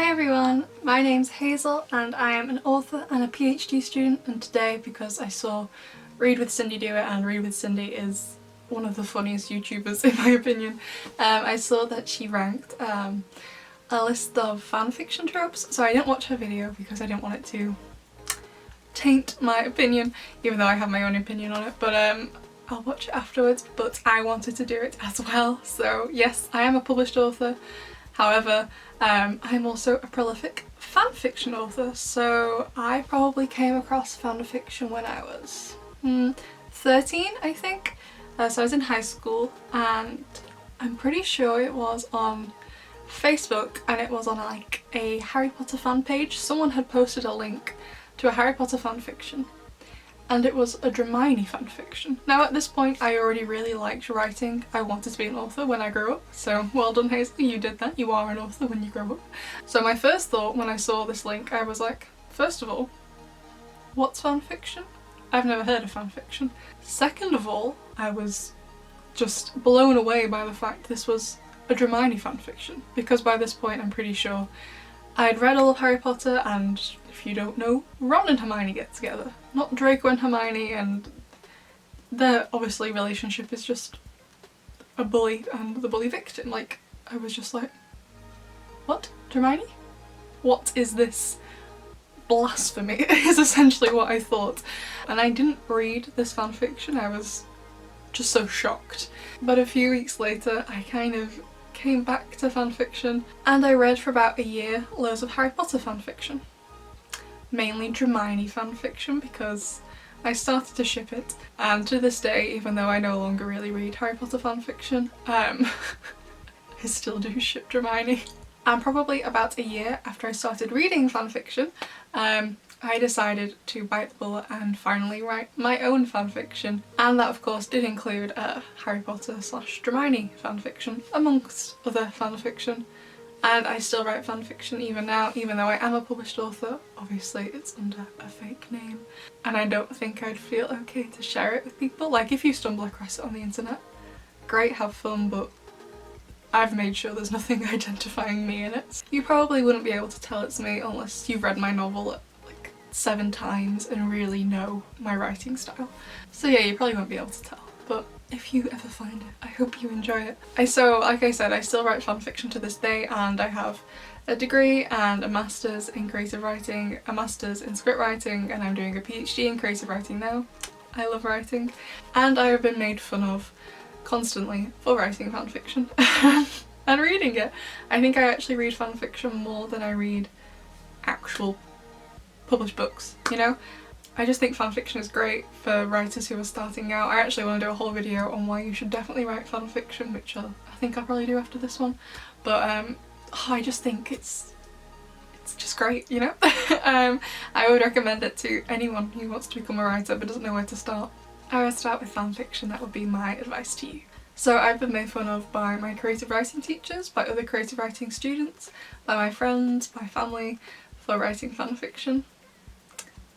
Hi everyone, my name's Hazel and I am an author and a PhD student, and today, because I saw Read with Cindy do it, and Read with Cindy is one of the funniest YouTubers in my opinion, I saw that she ranked a list of fanfiction tropes. So I didn't watch her video because I didn't want it to taint my opinion, even though I have my own opinion on it, but I'll watch it afterwards. But I wanted to do it as well, so yes, I am a published author. However, I'm also a prolific fanfiction author, so I probably came across fanfiction when I was 13, I think. So I was in high school, and I'm pretty sure it was on Facebook, and it was on like a Harry Potter fan page. Someone had posted a link to a Harry Potter fanfiction, and it was a Hermione fanfiction. Now at this point I already really liked writing. I wanted to be an author when I grew up, so well done Hazel, you did that. You are an author when you grow up. So my first thought when I saw this link, I was like, first of all, what's fanfiction? I've never heard of fanfiction. Second of all, I was just blown away by the fact this was a Hermione fanfiction, because by this point I'm pretty sure I'd read all of Harry Potter, and if you don't know, Ron and Hermione get together. Not Draco and Hermione, and their obviously relationship is just a bully and the bully victim. Like, I was just like, what? Hermione? What is this? Blasphemy is essentially what I thought. And I didn't read this fanfiction, I was just so shocked. But a few weeks later I kind of came back to fanfiction, and I read for about a year loads of Harry Potter fanfiction. Mainly Hermione fanfiction, because I started to ship it, and to this day, even though I no longer really read Harry Potter fanfiction, I still do ship Hermione. And probably about a year after I started reading fanfiction, I decided to bite the bullet and finally write my own fanfiction, and that of course did include Harry Potter / Hermione fanfiction, amongst other fanfiction. And I still write fanfiction even now, even though I am a published author. Obviously it's under a fake name, and I don't think I'd feel okay to share it with people. Like, if you stumble across it on the internet, great, have fun, but I've made sure there's nothing identifying me in it. You probably wouldn't be able to tell it's me unless you've read my novel 7 times and really know my writing style. So yeah, you probably won't be able to tell, but if you ever find it, I hope you enjoy it. So like I said, I still write fanfiction to this day, and I have a degree and a master's in creative writing, a master's in script writing, and I'm doing a PhD in creative writing now. I love writing, and I have been made fun of constantly for writing fanfiction and reading it. I think I actually read fanfiction more than I read actual published books, you know? I just think fanfiction is great for writers who are starting out. I actually want to do a whole video on why you should definitely write fanfiction, which I think I'll probably do after this one. But I just think it's just great, you know? I would recommend it to anyone who wants to become a writer but doesn't know where to start. I would start with fanfiction, that would be my advice to you. So I've been made fun of by my creative writing teachers, by other creative writing students, by my friends, by family, for writing fanfiction.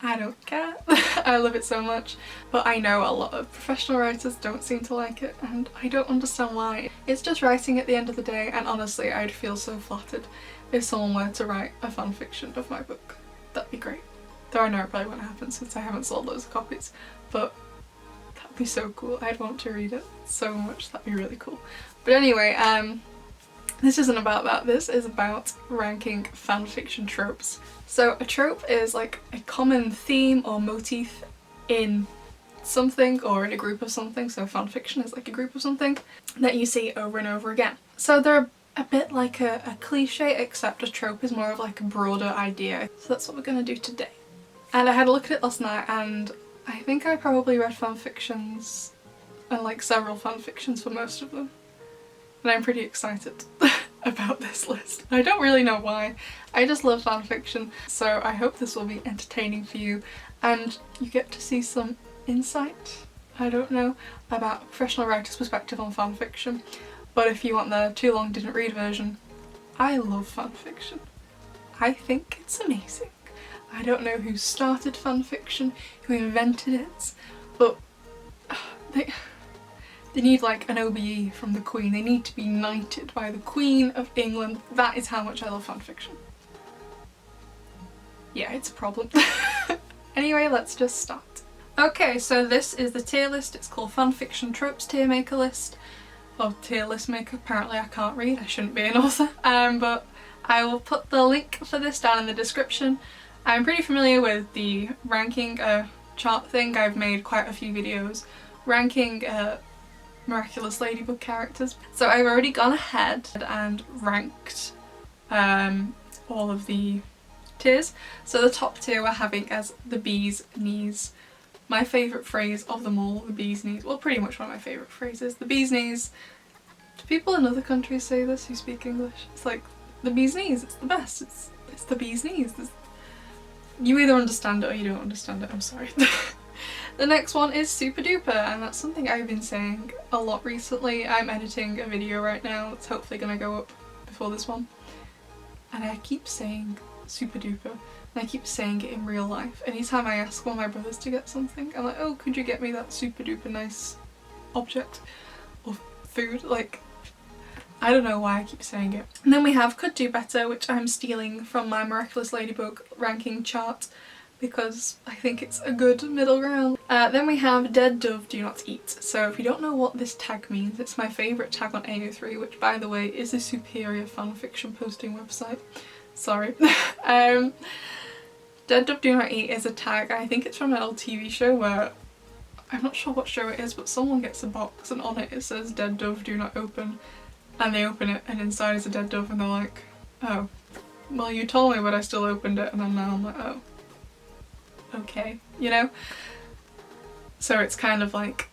I don't care. I love it so much, but I know a lot of professional writers don't seem to like it, and I don't understand why. It's just writing at the end of the day, and honestly I'd feel so flattered if someone were to write a fanfiction of my book. That'd be great. Though I know it probably won't happen since I haven't sold loads of copies, but that'd be so cool. I'd want to read it so much, that'd be really cool. But anyway, this isn't about that, this is about ranking fanfiction tropes. So a trope is like a common theme or motif in something or in a group of something, so fanfiction is like a group of something that you see over and over again. So they're a bit like a cliche, except a trope is more of like a broader idea. So that's what we're gonna do today. And I had a look at it last night, and I think I probably read fanfictions and like several fanfictions for most of them. And I'm pretty excited about this list. I don't really know why, I just love fanfiction, so I hope this will be entertaining for you and you get to see some insight, I don't know, about a professional writer's perspective on fanfiction. But if you want the too long didn't read version, I love fanfiction. I think it's amazing. I don't know who started fanfiction, who invented it, but they need like an OBE from the Queen. They need to be knighted by the Queen of England. That is how much I love fanfiction. Yeah, it's a problem. Anyway, let's just start. Okay, so this is the tier list. It's called Fanfiction Tropes Tier Maker List. Or tier list maker. Apparently I can't read, I shouldn't be an author. But I will put the link for this down in the description. I'm pretty familiar with the ranking chart thing. I've made quite a few videos ranking Miraculous Ladybug characters. So I've already gone ahead and ranked all of the tiers. So the top tier we're having as the bee's knees. My favourite phrase of them all, the bee's knees. Well, pretty much one of my favourite phrases. The bee's knees. Do people in other countries say this who speak English? It's like, the bee's knees, it's the best. It's the bee's knees. You either understand it or you don't understand it, I'm sorry. The next one is Super Duper, and that's something I've been saying a lot recently. I'm editing a video right now that's hopefully going to go up before this one. And I keep saying Super Duper, and I keep saying it in real life. Anytime I ask one of my brothers to get something, I'm like, oh, could you get me that super duper nice object or food? Like, I don't know why I keep saying it. And then we have Could Do Better, which I'm stealing from my Miraculous Ladybug ranking chart because I think it's a good middle ground. Then we have Dead Dove Do Not Eat. So if you don't know what this tag means, it's my favourite tag on AO3, which by the way is a superior fanfiction posting website. Sorry. Dead Dove Do Not Eat is a tag, I think it's from an old TV show where, I'm not sure what show it is, but someone gets a box and on it says Dead Dove Do Not Open, and they open it and inside is a dead dove and they're like, oh, well you told me but I still opened it, and then now I'm like, oh, okay, you know? So it's kind of like,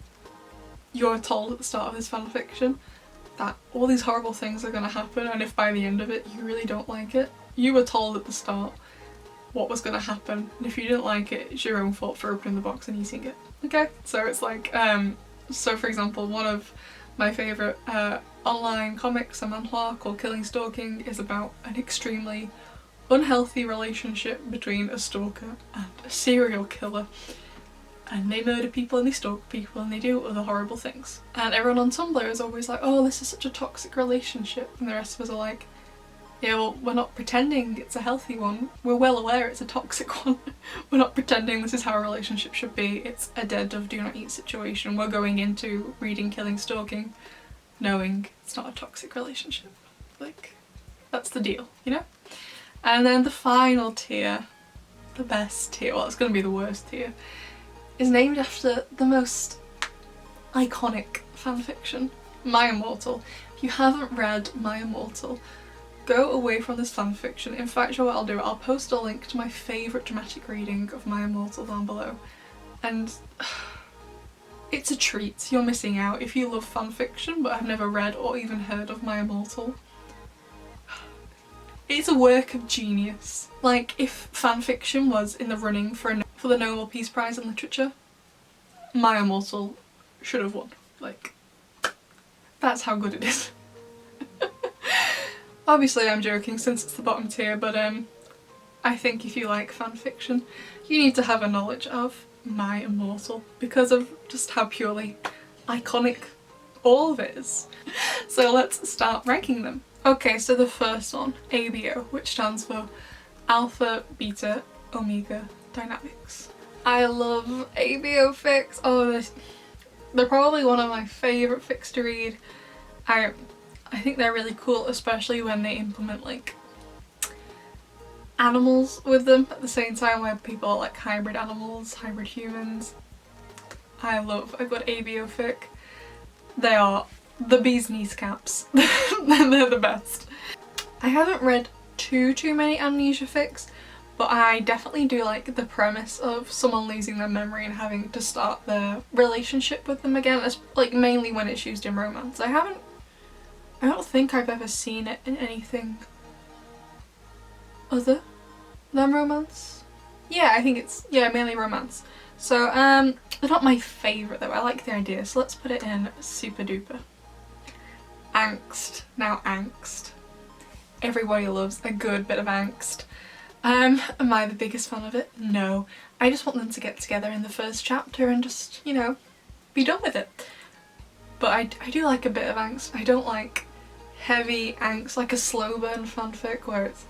you're told at the start of this fanfiction that all these horrible things are going to happen, and if by the end of it you really don't like it, you were told at the start what was going to happen, and if you didn't like it, it's your own fault for opening the box and eating it. Okay? So it's like, so for example, one of my favourite online comics, a manhwa called Killing Stalking, is about an extremely unhealthy relationship between a stalker and a serial killer. And they murder people and they stalk people and they do other horrible things. And everyone on Tumblr is always like, oh, this is such a toxic relationship. And the rest of us are like, yeah, well, we're not pretending it's a healthy one. We're well aware it's a toxic one. We're not pretending this is how a relationship should be. It's a dead dove do not eat situation. We're going into reading Killing Stalking knowing it's not a toxic relationship. Like, that's the deal, you know? And then the final tier, the best tier, well, it's going to be the worst tier, is named after the most iconic fanfiction, My Immortal. If you haven't read My Immortal, go away from this fanfiction. In fact, what I'll do, I'll post a link to my favourite dramatic reading of My Immortal down below. And it's a treat. You're missing out if you love fanfiction but have never read or even heard of My Immortal. It's a work of genius. Like, if fanfiction was in the running for the Nobel Peace Prize in Literature, My Immortal should have won. Like, that's how good it is. Obviously I'm joking since it's the bottom tier, but I think if you like fanfiction, you need to have a knowledge of My Immortal because of just how purely iconic all of it is. So let's start ranking them. Okay, so the first one, ABO, which stands for Alpha, Beta, Omega Dynamics. I love ABO fics. Oh, they're probably one of my favourite fics to read. I think they're really cool, especially when they implement like animals with them at the same time, where people are like hybrid animals, hybrid humans. I love a good ABO fic. They are the bee's knees caps. They're the best. I haven't read too many amnesia fics, but I definitely do like the premise of someone losing their memory and having to start their relationship with them again, like mainly when it's used in romance. I don't think I've ever seen it in anything other than romance. Yeah, I think it's, yeah, mainly romance. So, they're not my favourite though, I like the idea, so let's put it in Super Duper. Angst. Now angst. Everybody loves a good bit of angst. Am I the biggest fan of it? No. I just want them to get together in the first chapter and just, you know, be done with it. But I do like a bit of angst. I don't like heavy angst, like a slow burn fanfic where it's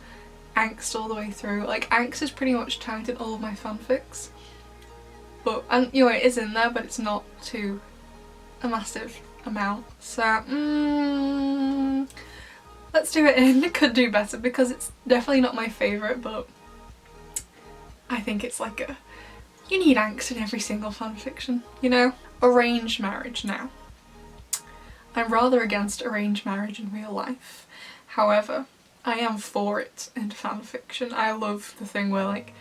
angst all the way through. Like, angst is pretty much tagged in all of my fanfics. But, and you know, it is in there, but it's not to a massive amount. So, let's do it in. It could do better because it's definitely not my favourite, but I think it's like a, you need angst in every single fanfiction, you know? Arranged marriage now. I'm rather against arranged marriage in real life. However, I am for it in fanfiction. I love the thing where like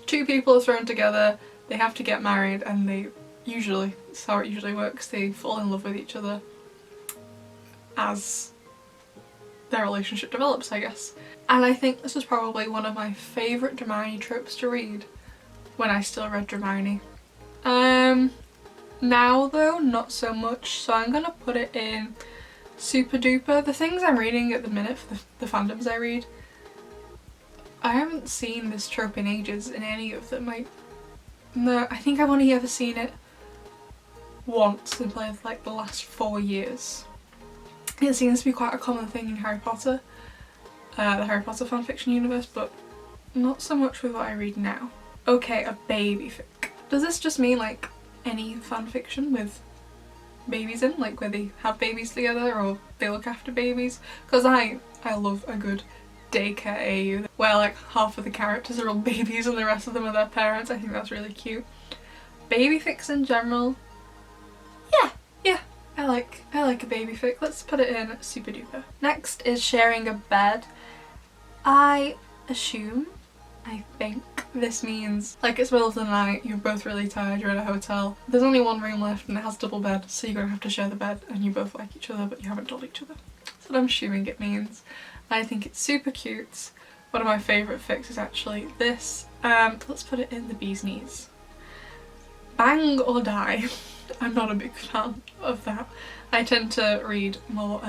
two people are thrown together, they have to get married, and they usually, that's how it usually works, they fall in love with each other as their relationship develops, I guess. And I think this is probably one of my favourite Dramini tropes to read when I still read Dramini. Now though, not so much, so I'm gonna put it in super duper. The things I'm reading at the minute for the fandoms I read, I haven't seen this trope in ages in any of them. No, I think I've only ever seen it once in like the last 4 years. It seems to be quite a common thing in Harry Potter, the Harry Potter fanfiction universe, but not so much with what I read now. Okay, a baby fic. Does this just mean like any fanfiction with babies in, like where they have babies together or they look after babies? Because I love a good daycare AU where like half of the characters are all babies and the rest of them are their parents. I think that's really cute. Baby fics in general, yeah, I like a baby fic. Let's put it in super duper. Next is sharing a bed. I think this means like it's middle of the night, you're both really tired, you're in a hotel, there's only one room left and it has double bed, so you're gonna have to share the bed and you both like each other but you haven't told each other. That's what I'm assuming it means. I think it's super cute. One of my favourite fics is actually this. Let's put it in the bee's knees. Bang or die. I'm not a big fan of that. I tend to read more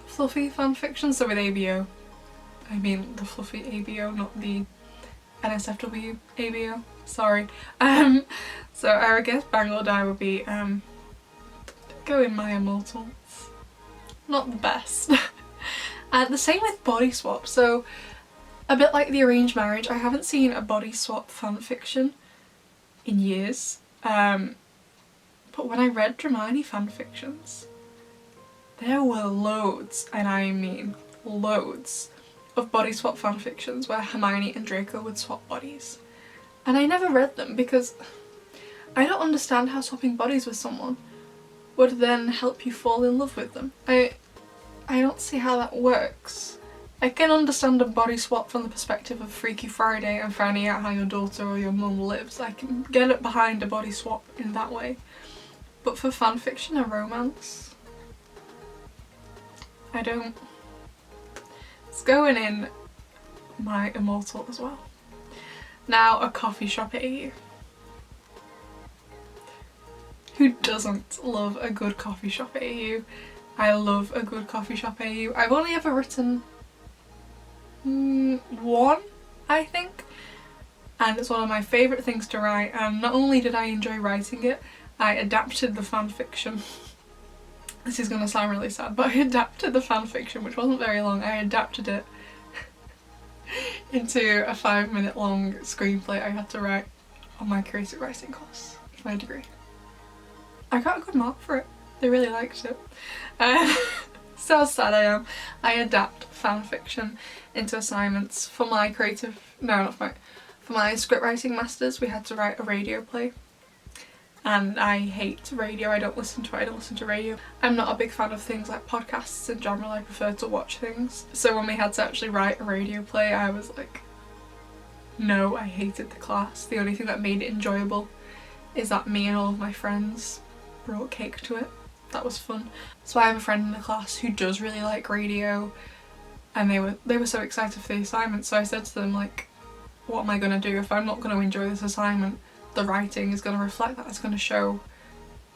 fluffy fanfiction, so with ABO. I mean the fluffy ABO, not the NSFW ABO, sorry. So I guess Bang or Die would be go in My Immortals. Not the best. And the same with body swap, so a bit like the arranged marriage, I haven't seen a body swap fanfiction in years. But when I read Dramini fanfictions, there were loads, and I mean loads, of body swap fanfictions where Hermione and Draco would swap bodies. And I never read them because I don't understand how swapping bodies with someone would then help you fall in love with them. I don't see how that works. I can understand a body swap from the perspective of Freaky Friday and finding out how your daughter or your mum lives. I can get it behind a body swap in that way. But for fanfiction and romance, I don't. It's going in My Immortal as well. Now a coffee shop AU. Who doesn't love a good coffee shop AU? I love a good coffee shop AU. I've only ever written one, I think, and it's one of my favourite things to write, and not only did I enjoy writing it, I adapted the fanfiction. This is gonna sound really sad, but I adapted the fanfiction, which wasn't very long. I adapted it into a 5-minute long screenplay I had to write on my creative writing course for my degree. I got a good mark for it. They really liked it. So sad I am. I adapt fanfiction into assignments for my for my script writing masters. We had to write a radio play. And I hate radio, I don't listen to it, I don't listen to radio. I'm not a big fan of things like podcasts in general, I prefer to watch things. So when we had to actually write a radio play, I was like, no, I hated the class. The only thing that made it enjoyable is that me and all of my friends brought cake to it. That was fun. So I have a friend in the class who does really like radio, and they were so excited for the assignment, so I said to them, like, what am I going to do if I'm not going to enjoy this assignment? The writing is going to reflect that. It's going to show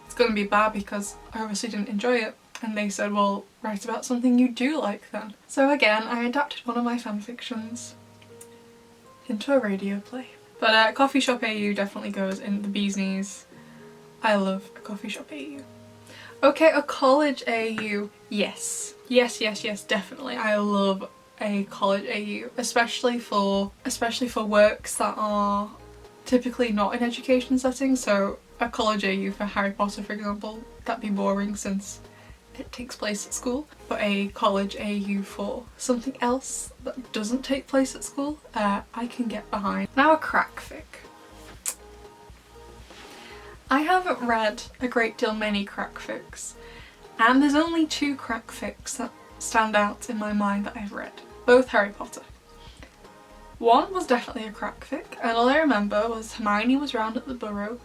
it's going to be bad because I obviously didn't enjoy it. And they said, well, write about something you do like then. So again, I adapted one of my fanfictions into a radio play. But coffee shop AU definitely goes in the bee's knees. I love a coffee shop AU. Okay, a college AU. Yes. Yes, yes, yes, definitely. I love a college AU, especially for works that are typically not in education settings. So a college AU for Harry Potter, for example, that'd be boring since it takes place at school. But a college AU for something else that doesn't take place at school, I can get behind. Now a crack fic. I haven't read a great deal many crack fics, and there's only 2 crack fics that stand out in my mind that I've read, both Harry Potter. One was definitely a crack fic, and all I remember was Hermione was round at the Burrow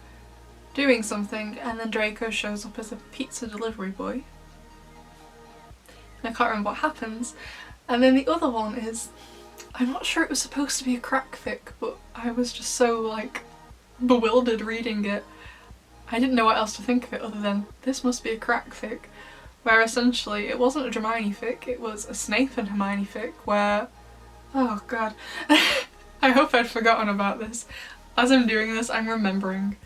doing something, and then Draco shows up as a pizza delivery boy. And I can't remember what happens. And then the other one is, I'm not sure it was supposed to be a crack fic, but I was just so like bewildered reading it. I didn't know what else to think of it other than this must be a crack fic, where essentially it wasn't a Hermione fic, it was a Snape and Hermione fic where, oh god, I hope I'd forgotten about this. As I'm doing this, I'm remembering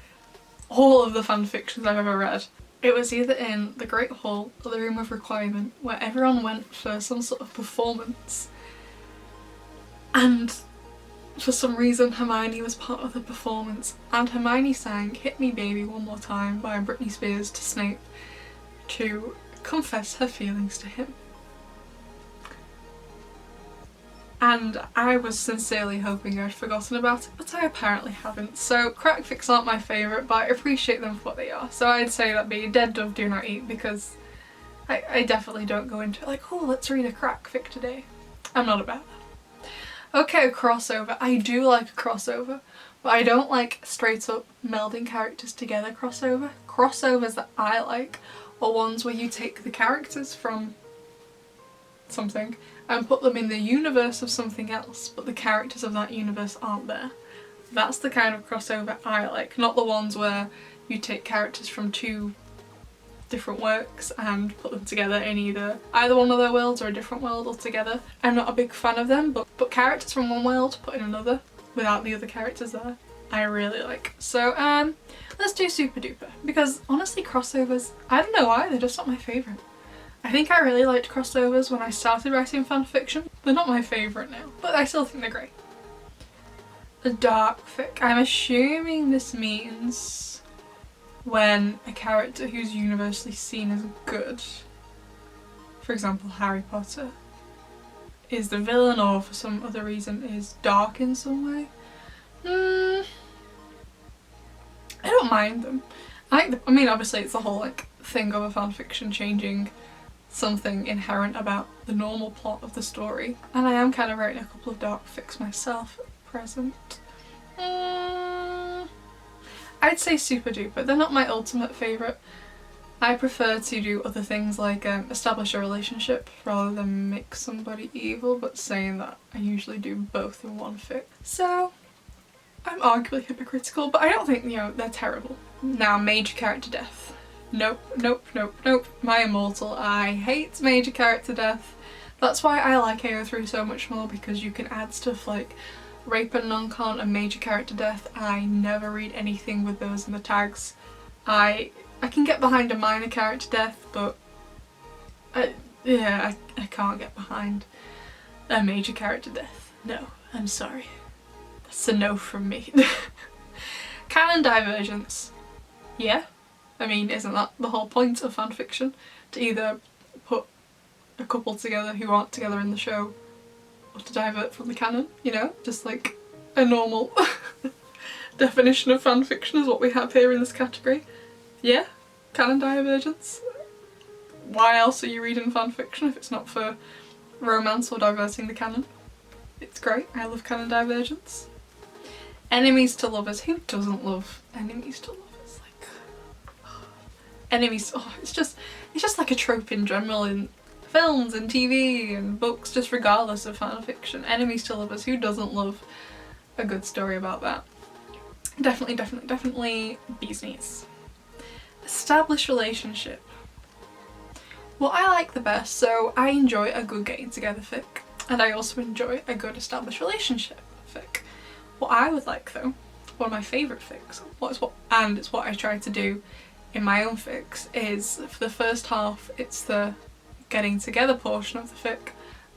all of the fanfictions I've ever read. It was either in the Great Hall or the Room of Requirement, where everyone went for some sort of performance, and for some reason Hermione was part of the performance, and Hermione sang Hit Me Baby One More Time by Britney Spears to Snape to confess her feelings to him. And I was sincerely hoping I'd forgotten about it, but I apparently haven't. So crack fics aren't my favourite, but I appreciate them for what they are. So I'd say that'd be Dead Dove Do Not Eat, because I definitely don't go into it like, oh, let's read a crack fic today. I'm not about that. Okay, a crossover. I do like a crossover, but I don't like straight up melding characters together crossover. Crossovers that I like are ones where you take the characters from something and put them in the universe of something else, but the characters of that universe aren't there. That's the kind of crossover I like, not the ones where you take characters from 2 different works and put them together in either one of their worlds or a different world altogether. I'm not a big fan of them, but characters from one world put in another without the other characters there, I really like. So let's do Super Duper, because honestly crossovers, I don't know why, they're just not my favourite. I think I really liked crossovers when I started writing fanfiction. They're not my favourite now, but I still think they're great. A dark fic. I'm assuming this means when a character who's universally seen as good, for example Harry Potter, is the villain or for some other reason is dark in some way. I don't mind them. I mean obviously it's the whole like thing of a fanfiction changing something inherent about the normal plot of the story, and I am kind of writing a couple of dark fics myself at present. I'd say Super Duper. They're not my ultimate favourite. I prefer to do other things like establish a relationship rather than make somebody evil, but saying that I usually do both in one fic. So I'm arguably hypocritical, but I don't think, you know, they're terrible. Now major character death. Nope, nope, nope, nope. My immortal. I hate major character death. That's why I like AO3 so much more, because you can add stuff like rape and non-con and major character death. I never read anything with those in the tags. I can get behind a minor character death, but I can't get behind a major character death. No, I'm sorry. That's a no from me. Canon divergence. Yeah. I mean, isn't that the whole point of fanfiction? To either put a couple together who aren't together in the show, or to divert from the canon, you know? Just like a normal definition of fanfiction is what we have here in this category. Yeah, canon divergence. Why else are you reading fanfiction if it's not for romance or diverting the canon? It's great, I love canon divergence. Enemies to lovers. Who doesn't love enemies to lovers? Enemies, oh, it's just like a trope in general in films and TV and books, just regardless of fanfiction. Enemies to lovers, who doesn't love a good story about that? Definitely, definitely, definitely bee's knees. Establish relationship. What I like the best, so I enjoy a good getting together fic, and I also enjoy a good established relationship fic. What I would like though, one of my favourite fics, it's what I try to do in my own fics, is for the first half it's the getting together portion of the fic,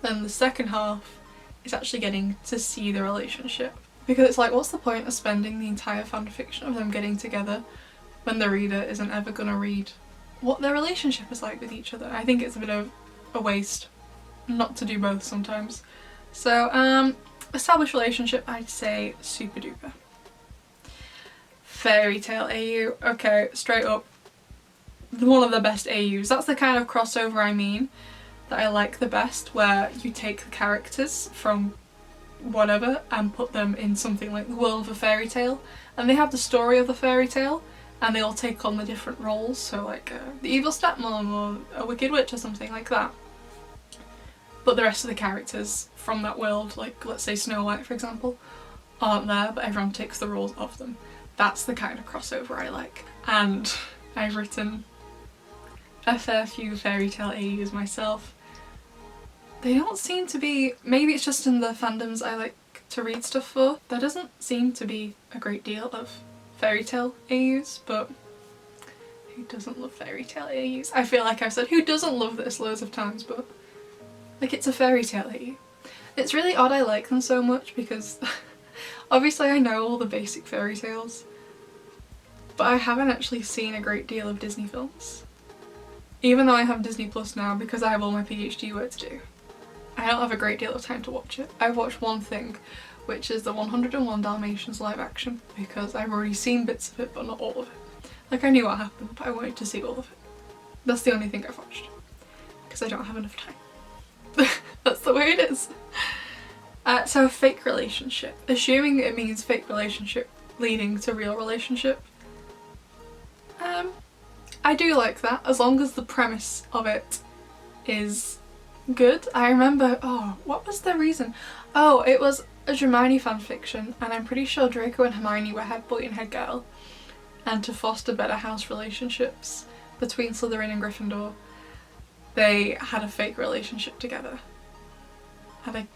then the second half is actually getting to see the relationship. Because it's like, what's the point of spending the entire fanfiction of them getting together when the reader isn't ever gonna read what their relationship is like with each other? I think it's a bit of a waste not to do both sometimes. So, established relationship, I'd say super duper. Fairy tale AU, okay, straight up, one of the best AUs. That's the kind of crossover I mean that I like the best, where you take the characters from whatever and put them in something like the world of a fairy tale, and they have the story of the fairy tale and they all take on the different roles, so like the evil stepmom or a wicked witch or something like that. But the rest of the characters from that world, like let's say Snow White for example, aren't there, but everyone takes the roles of them. That's the kind of crossover I like. And I've written a fair few fairy tale AUs myself. They don't seem to be, maybe it's just in the fandoms I like to read stuff for, there doesn't seem to be a great deal of fairy tale AUs, but who doesn't love fairy tale AUs? I feel like I've said who doesn't love this loads of times, but like, it's a fairy tale AU. It's really odd I like them so much because obviously I know all the basic fairy tales, but I haven't actually seen a great deal of Disney films. Even though I have Disney Plus now because I have all my PhD work to do, I don't have a great deal of time to watch it. I've watched one thing, which is the 101 Dalmatians live action, because I've already seen bits of it but not all of it. Like, I knew what happened, but I wanted to see all of it. That's the only thing I've watched, because I don't have enough time. That's the way it is. So a fake relationship. Assuming it means fake relationship leading to real relationship. I do like that, as long as the premise of it is good. I remember, oh, what was the reason? Oh, it was a Hermione fanfiction, and I'm pretty sure Draco and Hermione were head boy and head girl, and to foster better house relationships between Slytherin and Gryffindor, they had a fake relationship together. And I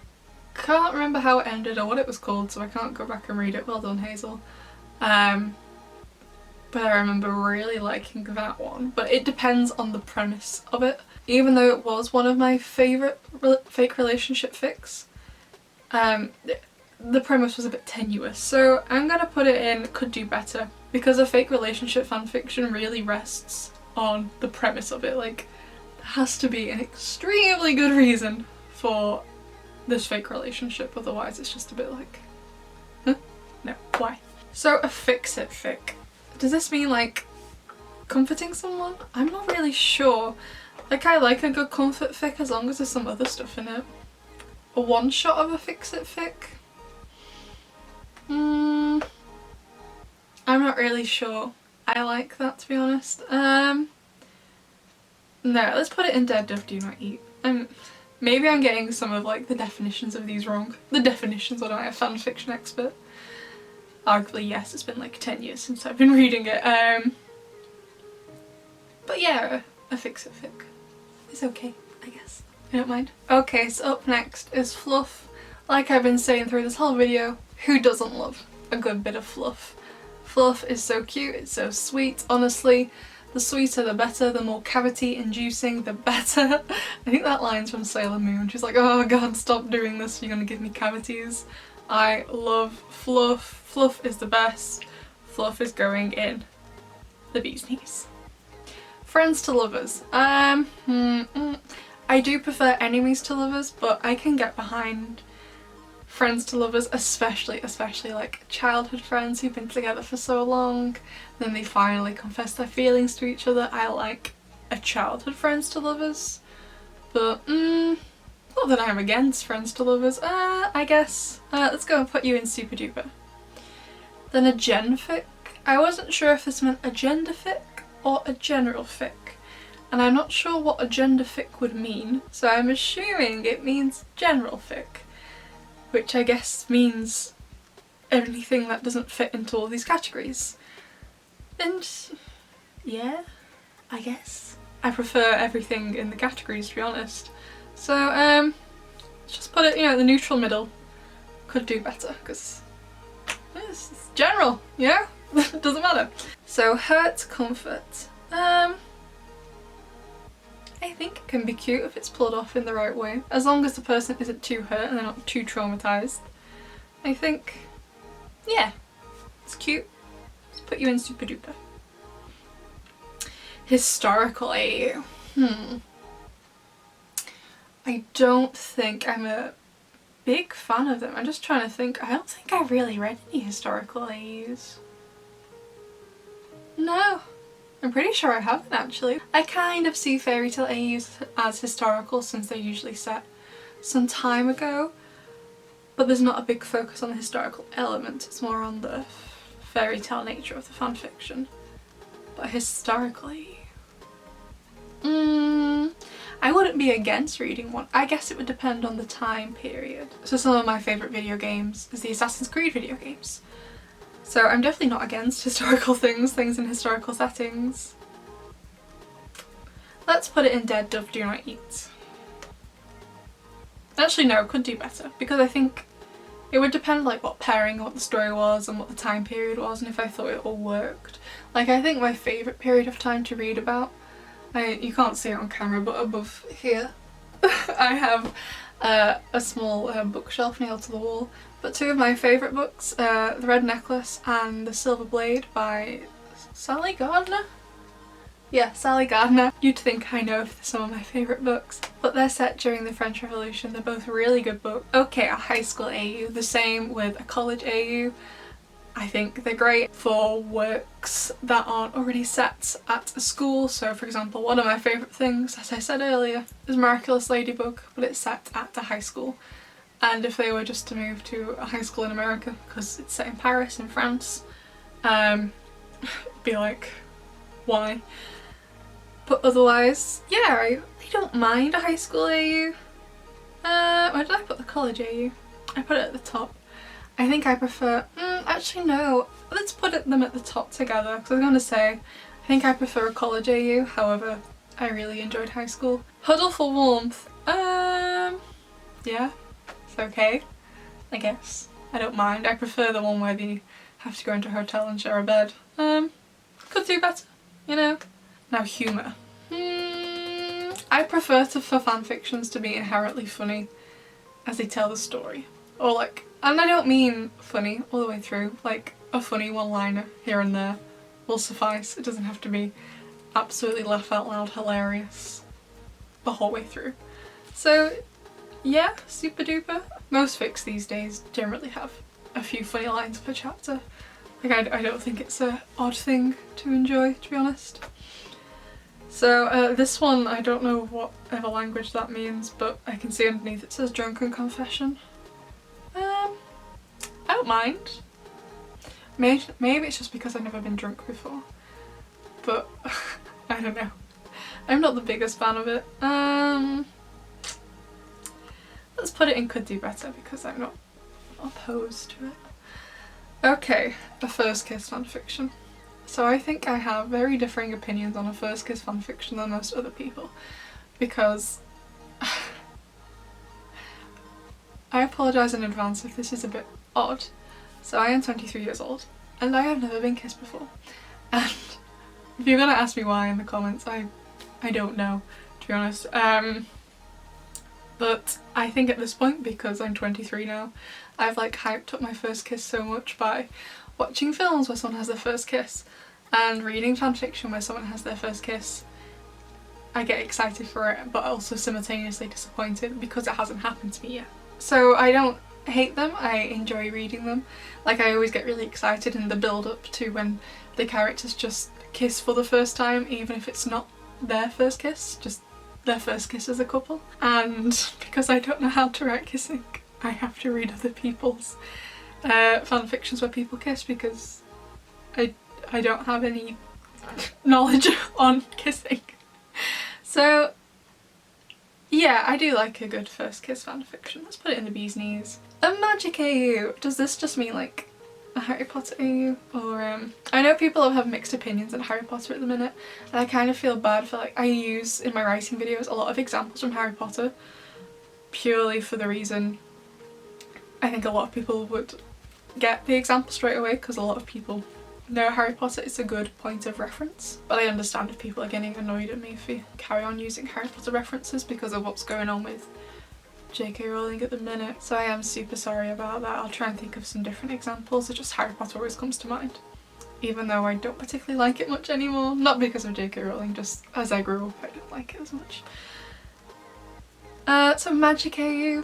can't remember how it ended or what it was called, so I can't go back and read it. Well done, Hazel. But I remember really liking that one. But it depends on the premise of it. Even though it was one of my favourite fake relationship fics, the premise was a bit tenuous. So I'm gonna put it in could do better, because a fake relationship fanfiction really rests on the premise of it. Like, there has to be an extremely good reason for this fake relationship, otherwise it's just a bit like, huh? No, why? So a fix-it fic. Does this mean like comforting someone? I'm not really sure. Like, I like a good comfort fic as long as there's some other stuff in it. A one shot of a fix-it fic? I'm not really sure I like that, to be honest. No, let's put it in Dead Dove Do Not Eat. Maybe I'm getting some of like the definitions of these wrong. The definitions, what am I, a fan fiction expert? Arguably yes, it's been like 10 years since I've been reading it. But yeah, a fix-it fic is okay, I guess. I don't mind. Okay, so up next is fluff. Like I've been saying through this whole video, who doesn't love a good bit of fluff? Fluff is so cute, it's so sweet, honestly. The sweeter the better, the more cavity inducing the better. I think that line's from Sailor Moon. She's like, oh god, stop doing this, you're gonna give me cavities. I love fluff. Fluff is the best. Fluff is going in the bee's knees. Friends to lovers. I do prefer enemies to lovers, but I can get behind friends to lovers, especially like childhood friends who've been together for so long, then they finally confess their feelings to each other. I like a childhood friends to lovers, but not that I'm against friends to lovers. I guess let's go and put you in super duper. Then a gen fic. I wasn't sure if this meant a gender fic or a general fic, and I'm not sure what a gender fic would mean, so I'm assuming it means general fic, which I guess means anything that doesn't fit into all these categories. And yeah, I guess. I prefer everything in the categories, to be honest. So let's just put it, you know, the neutral middle. Could do better, because it's general, you know? Doesn't matter. So hurt, comfort. I think it can be cute if it's pulled off in the right way, as long as the person isn't too hurt and they're not too traumatised. I think, yeah, it's cute. Let's put you in super duper. Historical AU. I don't think I'm a big fan of them. I'm just trying to think. I don't think I've really read any historical AUs. No, I'm pretty sure I haven't actually. I kind of see fairy tale AUs as historical since they're usually set some time ago, but there's not a big focus on the historical element. It's more on the fairy tale nature of the fanfiction. But historically, I wouldn't be against reading one. I guess it would depend on the time period. So some of my favourite video games is the Assassin's Creed video games. So I'm definitely not against historical things in historical settings. Let's put it in Dead Dove Do Not Eat. Actually no, could do better, because I think it would depend like what pairing, what the story was and what the time period was, and if I thought it all worked. Like I think my favourite period of time to read about, you can't see it on camera, but above here I have a small bookshelf nailed to the wall. But two of my favourite books, The Red Necklace and The Silver Blade by Sally Gardner? Yeah, Sally Gardner. You'd think I know some of my favourite books, but they're set during the French Revolution. They're both really good books. Okay, a high school AU, the same with a college AU. I think they're great for works that aren't already set at a school. So for example, one of my favourite things, as I said earlier, is Miraculous Ladybug, but it's set at the high school. And if they were just to move to a high school in America, because it's set in Paris in France, it'd be like, why? But otherwise, yeah, I don't mind a high school AU. Where did I put the college AU? I put it at the top. I think I prefer, actually no, let's put them at the top together, because I was going to say, I think I prefer a college AU, however, I really enjoyed high school. Huddle for Warmth, yeah, it's okay, I guess. I don't mind. I prefer the one where they have to go into a hotel and share a bed. Could do better, you know. Now humour. I prefer for fanfictions to be inherently funny as they tell the story. Or like, and I don't mean funny all the way through, like a funny one-liner here and there will suffice. It doesn't have to be absolutely laugh out loud hilarious the whole way through. So yeah, super duper. Most fics these days generally have a few funny lines per chapter. Like I don't think it's an odd thing to enjoy, to be honest. So this one, I don't know whatever language that means, but I can see underneath it says Drunken Confession. I don't mind. Maybe it's just because I've never been drunk before, but I don't know. I'm not the biggest fan of it. Let's put it in Could Do Better because I'm not opposed to it. Okay, a first kiss fanfiction. So I think I have very differing opinions on a first kiss fanfiction than most other people, because I apologise in advance if this is a bit odd. So I am 23 years old and I have never been kissed before, and if you're gonna ask me why in the comments, I don't know, to be honest. But I think at this point, because I'm 23 now, I've like hyped up my first kiss so much by watching films where someone has their first kiss and reading fanfiction where someone has their first kiss. I get excited for it, but also simultaneously disappointed because it hasn't happened to me yet. So I don't hate them, I enjoy reading them. Like I always get really excited in the build up to when the characters just kiss for the first time, even if it's not their first kiss, just their first kiss as a couple. And because I don't know how to write kissing, I have to read other people's fanfictions where people kiss because I don't have any knowledge on kissing. So yeah, I do like a good first kiss fanfiction. Let's put it in the bee's knees. A magic AU. Does this just mean like a Harry Potter AU? Or I know people have mixed opinions on Harry Potter at the minute, and I kind of feel bad for, like, I use in my writing videos a lot of examples from Harry Potter purely for the reason I think a lot of people would get the example straight away, because a lot of people no, Harry Potter is a good point of reference, but I understand if people are getting annoyed at me if we carry on using Harry Potter references because of what's going on with JK Rowling at the minute. So I am super sorry about that. I'll try and think of some different examples. It's just Harry Potter always comes to mind, even though I don't particularly like it much anymore. Not because of JK Rowling, just as I grew up I didn't like it as much. So Magic AU,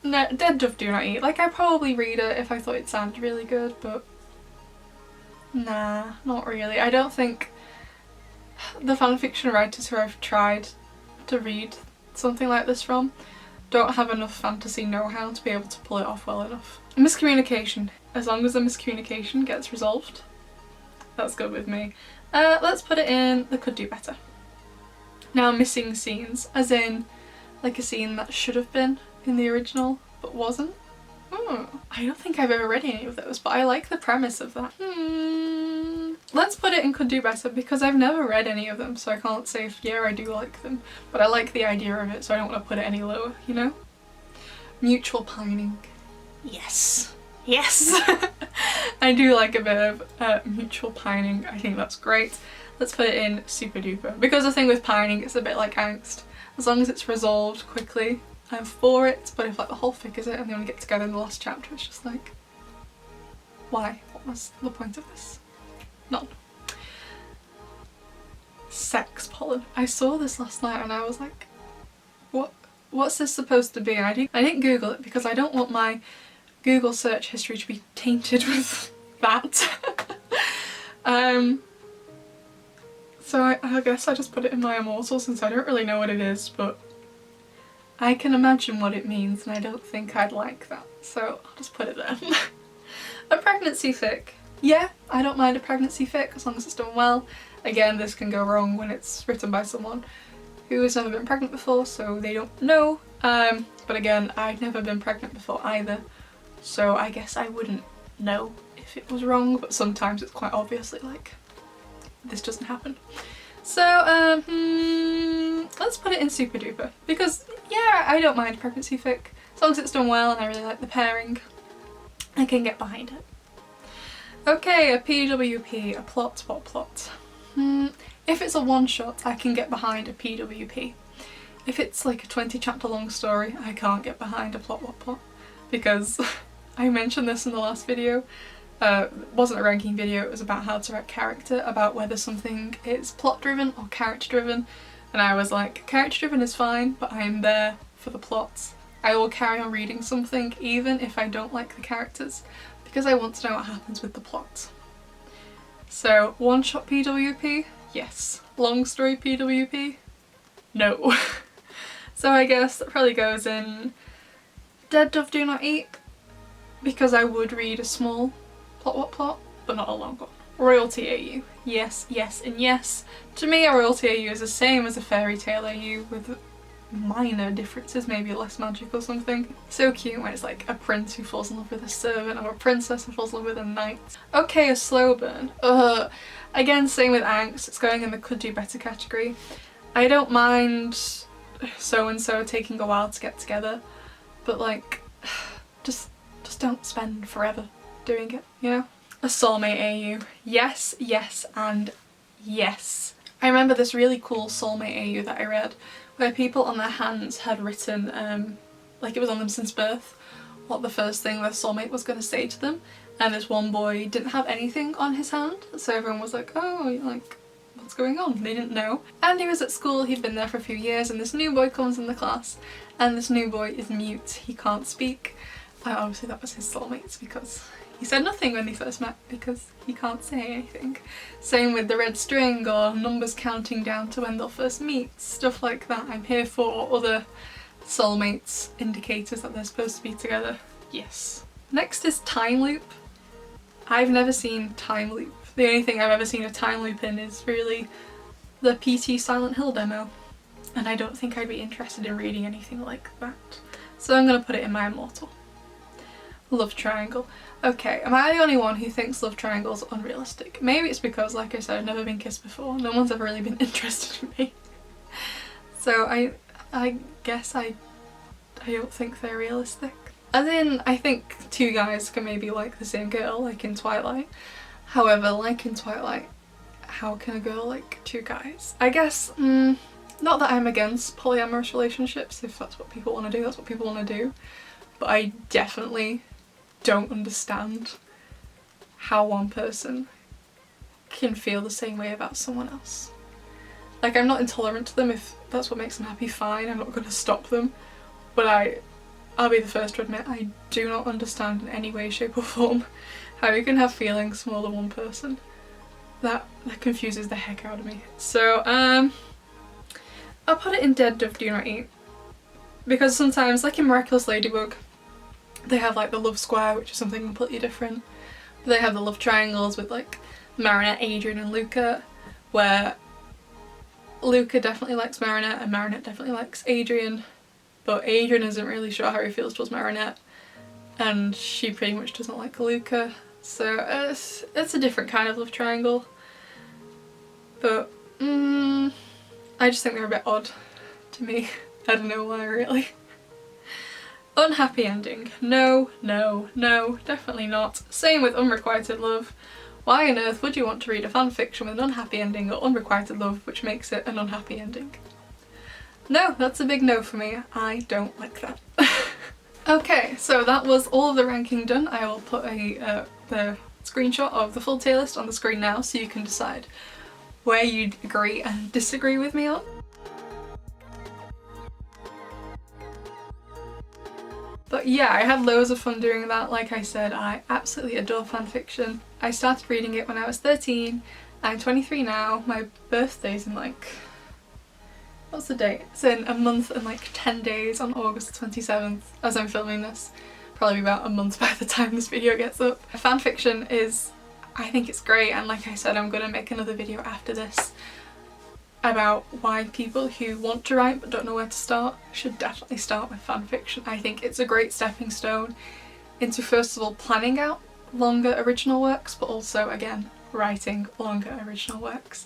no, Dead Dove Do Not Eat. Like, I'd probably read it if I thought it sounded really good, but nah, not really. I don't think the fanfiction writers who I've tried to read something like this from don't have enough fantasy know-how to be able to pull it off well enough. Miscommunication. As long as the miscommunication gets resolved, that's good with me. Let's put it in the could do better. Now, missing scenes, as in like a scene that should have been in the original but wasn't. I don't think I've ever read any of those, but I like the premise of that. Let's put it in could do better because I've never read any of them, so I can't say if yeah I do like them, but I like the idea of it, so I don't want to put it any lower, you know? Mutual pining. Yes. Yes! I do like a bit of mutual pining. I think that's great. Let's put it in super duper, because the thing with pining, it's a bit like angst. As long as it's resolved quickly, I'm for it, but if like the whole fic is it and they only get together in the last chapter, it's just like, why? What was the point of this? None. Sex pollen. I saw this last night and I was like, what's this supposed to be? And I didn't Google it because I don't want my Google search history to be tainted with that. So I guess I just put it in my immortal since I don't really know what it is, but I can imagine what it means and I don't think I'd like that, so I'll just put it there. A pregnancy fic. Yeah, I don't mind a pregnancy fic as long as it's done well. Again, this can go wrong when it's written by someone who has never been pregnant before, so they don't know. But again, I've never been pregnant before either, so I guess I wouldn't know if it was wrong, but sometimes it's quite obviously like, this doesn't happen. So, let's put it in super duper, because yeah, I don't mind pregnancy fic. As long as it's done well and I really like the pairing, I can get behind it. Okay, a PWP, a plot. If it's a one-shot, I can get behind a PWP. If it's like a 20 chapter long story, I can't get behind a plot, because I mentioned this in the last video. It wasn't a ranking video, it was about how to write character, about whether something is plot driven or character driven, and I was like, character driven is fine, but I am there for the plots. I will carry on reading something even if I don't like the characters, because I want to know what happens with the plot. So, one shot PWP? Yes. Long story PWP? No. So I guess that probably goes in Dead Dove Do Not Eat, because I would read a small plot, but not a long one. Royalty AU. Yes, yes, and yes. To me, a royalty AU is the same as a fairy tale AU with minor differences, maybe less magic or something. So cute when it's like a prince who falls in love with a servant or a princess who falls in love with a knight. Okay, a slow burn. Again, same with angst, it's going in the could do better category. I don't mind so-and-so taking a while to get together, but like, just don't spend forever doing it, you know? A soulmate AU. Yes, yes, and yes. I remember this really cool soulmate AU that I read where people on their hands had written, like it was on them since birth, what the first thing their soulmate was going to say to them, and this one boy didn't have anything on his hand, so everyone was like, oh, like, what's going on? They didn't know. And he was at school, he'd been there for a few years, and this new boy comes in the class, and this new boy is mute, he can't speak. Obviously that was his soulmate because he said nothing when they first met because he can't say anything. Same with the red string or numbers counting down to when they'll first meet, stuff like that. I'm here for other soulmates, indicators that they're supposed to be together. Yes. Next is time loop. I've never seen time loop. The only thing I've ever seen a time loop in is really the PT Silent Hill demo, and I don't think I'd be interested in reading anything like that. So I'm gonna put it in my immortal. Love triangle. Okay, am I the only one who thinks love triangles are unrealistic? Maybe it's because, like I said, I've never been kissed before. No one's ever really been interested in me. So I guess I don't think they're realistic. As in, I think two guys can maybe like the same girl, like in Twilight. However, like in Twilight, how can a girl like two guys? I guess, not that I'm against polyamorous relationships. If that's what people want to do, that's what people want to do. But I definitely don't understand how one person can feel the same way about someone else. Like, I'm not intolerant to them. If that's what makes them happy, fine, I'm not going to stop them. But I'll be the first to admit I do not understand in any way, shape or form how you can have feelings for more than one person. That confuses the heck out of me. So I'll put it in Dead Dove Do Not Eat, because sometimes, like in Miraculous Ladybug, they have like the love square, which is something completely different. They have the love triangles with like Marinette, Adrian and Luca, where Luca definitely likes Marinette and Marinette definitely likes Adrian, but Adrian isn't really sure how he feels towards Marinette and she pretty much doesn't like Luca. So it's a different kind of love triangle, but I just think they're a bit odd to me. I don't know why really. Unhappy ending. No, no, no, definitely not. Same with unrequited love. Why on earth would you want to read a fanfiction with an unhappy ending or unrequited love which makes it an unhappy ending? No, that's a big no for me. I don't like that. Okay, so that was all of the ranking done. I will put the screenshot of the full tier list on the screen now so you can decide where you'd agree and disagree with me on. But yeah, I had loads of fun doing that. Like I said, I absolutely adore fanfiction. I started reading it when I was 13. I'm 23 now. My birthday's in like... what's the date? It's in a month and like 10 days on August 27th as I'm filming this. Probably about a month by the time this video gets up. Fanfiction is... I think it's great, and like I said, I'm gonna make another video after this about why people who want to write but don't know where to start should definitely start with fanfiction. I think it's a great stepping stone into, first of all, planning out longer original works, but also, again, writing longer original works.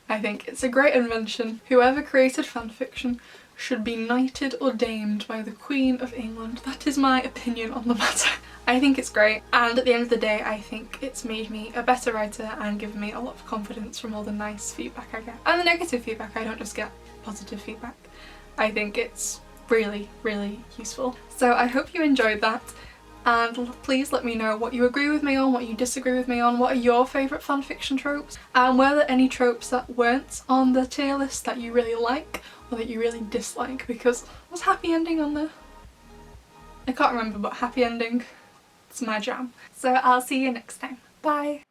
I think it's a great invention. Whoever created fanfiction should be knighted or damed by the Queen of England. That is my opinion on the matter. I think it's great, and at the end of the day I think it's made me a better writer and given me a lot of confidence from all the nice feedback I get. And the negative feedback, I don't just get positive feedback. I think it's really, really useful. So I hope you enjoyed that, and please let me know what you agree with me on, what you disagree with me on, what are your favourite fanfiction tropes, and were there any tropes that weren't on the tier list that you really like or that you really dislike, because was happy ending on there? I can't remember, but happy ending, it's my jam. So I'll see you next time. Bye!